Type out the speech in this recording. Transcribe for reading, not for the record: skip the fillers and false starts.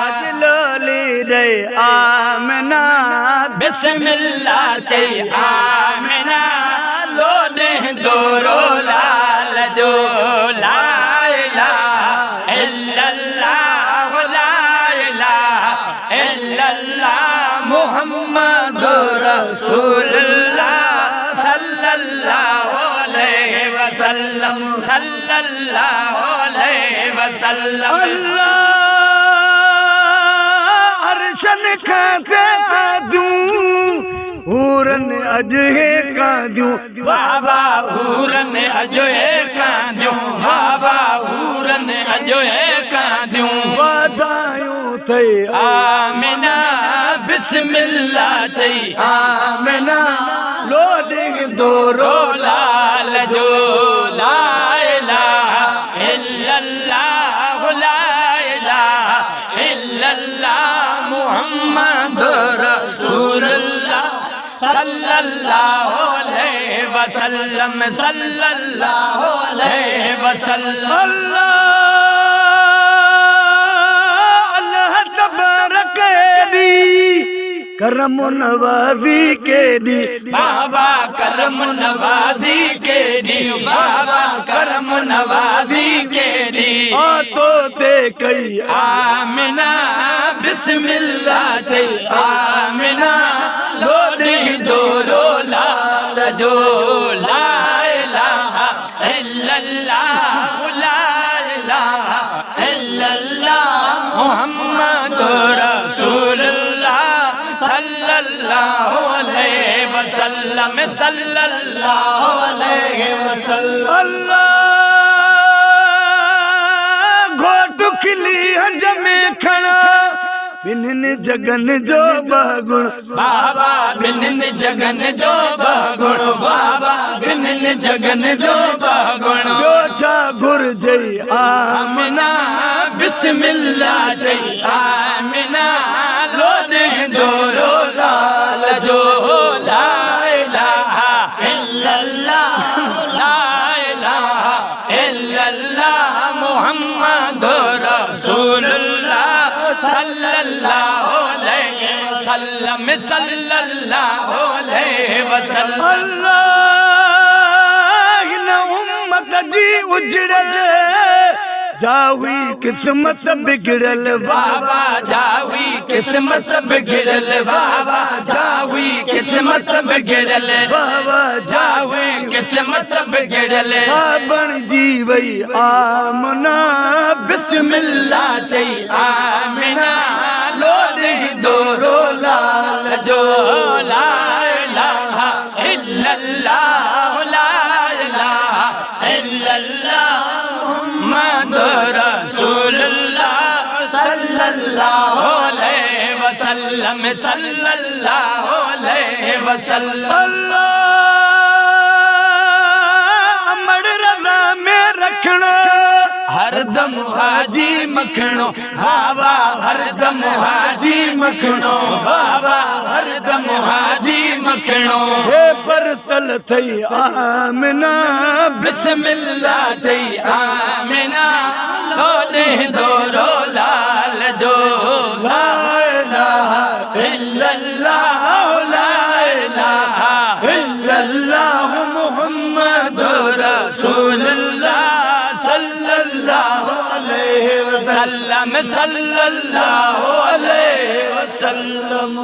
आज लोली रे आमना बिस्मिल्लाह चई आमना लोने दोरो लाल जो ला इलाहा इल्लल्लाह ला इलाहा इल्लल्लाह मुहम्मदुर रसूलुल्लाह सल्लल्लाहु अलैहि वसल्लम सल्लल्लाहु अलैहि वसल्लम। अल्लाह अर्शन खाते दूं हूरन अजहे कांदूं बाबा हूरन अजहे कांदूं बाबा हूरन अजहे कांदूं वादायूं थे आमिना बिस्मिल्लाह चई आमिना लोडिंग दोरो लाल जो ला इलाहा इल्लल्लाह ला इलाहा इल्लल्लाह मुहम्मदुर रसूलुल्लाह सल्लल्लाहु अलैहि वसल्लम सल्लल्लाहु अलैहि वसल्लम। अल्लाह तबारक दी करम नवाजी के दी बाबा करम नवाजी के दी बाबा करम नवाजी के दी तो ते कई आमिना बिस्मिल्लाह चई आमिना लोडी दोरो लाल जो ला इलाहा इल्लल्लाह ला इलाहा इल्लल्लाह मुहम्मदुर रसूलुल्लाह सल्लल्लाहु अलैहि वसल्लम सल्लल्लाहु अलैहि वसल्लम। अल्लाह घोट खिली हंज में खड़ा बिन जगन जो बगुण बाबा बिन जगन जो बगुण बाबा बिन जगन जो बगुण जो छा घुरजई आमिना बिस्मिल्लाह चई आमिना लोने दोरो लाल जो ला इलाहा इल्लल्लाह ला इलाहा इल्लल्लाह मुहम्मदुर रसूलुल्लाह सल्लल्लाहु अलैहि वसल्लम सल्लल्लाहु अलैहि वसल्लम। अल्लाह न उम्मत जी उजड़ल जावी किस्मत बिगड़ल बाबा जावी किस्मत बिगड़ल बाबा जावी किस्मत बिगड़ल बाबा जावी किस्मत बिगड़ल साबण जीवई आमना बिस्मिल्लाह चई आमिना लोडी दोरो लाल जो ला इलाहा इल्लल्लाह ला इलाहा इल्लल्लाह मुहम्मदुर रसूलुल्लाह सल्लल्लाहु अलैहि वसल्लम सल्लल्लाहु अलैहि वसल्लम। अल्लाह अमर रज़ा में रखना हरदम हाजी मखणो बाबा हरदम हाजी मखणो बाबा हरदम हाजी मखणो हे परतल थई आमिना बिस्मिल्लाह चई आमिना लोने दोरो लाल जो ला इलाहा इल्लल्लाह ला इलाहा इल्लल्लाह मुहम्मदुर रसूलुल्लाह सल्लल्लाहु अलैहि वसल्लम सल्लल्लाहु अलैहि वसल्लम।